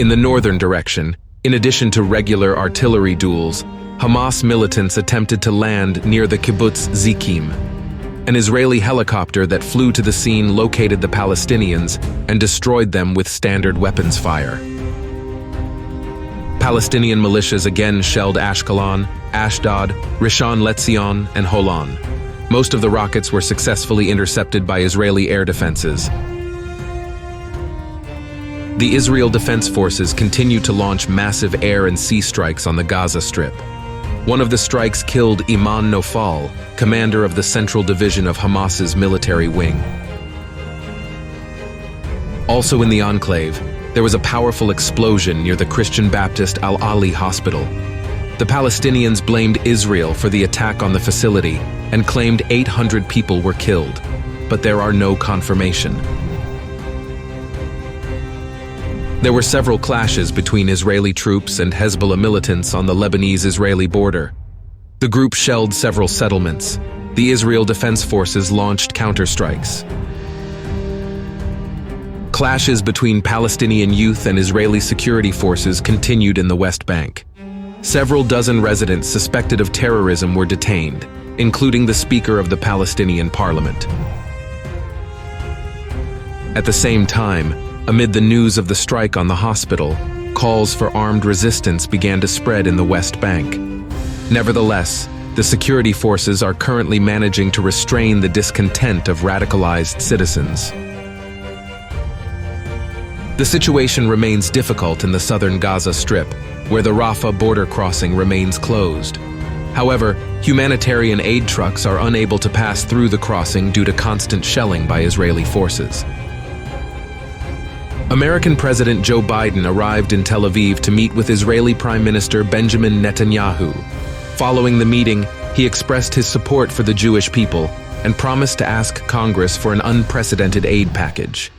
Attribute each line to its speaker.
Speaker 1: In the northern direction, in addition to regular artillery duels, Hamas militants attempted to land near the kibbutz Zikim. An Israeli helicopter that flew to the scene located the Palestinians and destroyed them with standard weapons fire. Palestinian militias again shelled Ashkelon, Ashdod, Rishon LeZion, and Holon. Most of the rockets were successfully intercepted by Israeli air defenses. The Israel Defense Forces continue to launch massive air and sea strikes on the Gaza Strip. One of the strikes killed Iman Nofal, commander of the Central Division of Hamas's military wing. Also in the enclave, there was a powerful explosion near the Christian Baptist Al-Ali hospital. The Palestinians blamed Israel for the attack on the facility and claimed 800 people were killed, but there are no confirmation. There were several clashes between Israeli troops and Hezbollah militants on the Lebanese-Israeli border. The group shelled several settlements. The Israel Defense Forces launched counterstrikes. Clashes between Palestinian youth and Israeli security forces continued in the West Bank. Several dozen residents suspected of terrorism were detained, including the Speaker of the Palestinian Parliament. At the same time, amid the news of the strike on the hospital, calls for armed resistance began to spread in the West Bank. Nevertheless, the security forces are currently managing to restrain the discontent of radicalized citizens. The situation remains difficult in the southern Gaza Strip, where the Rafah border crossing remains closed. However, humanitarian aid trucks are unable to pass through the crossing due to constant shelling by Israeli forces. American President Joe Biden arrived in Tel Aviv to meet with Israeli Prime Minister Benjamin Netanyahu. Following the meeting, he expressed his support for the Jewish people and promised to ask Congress for an unprecedented aid package.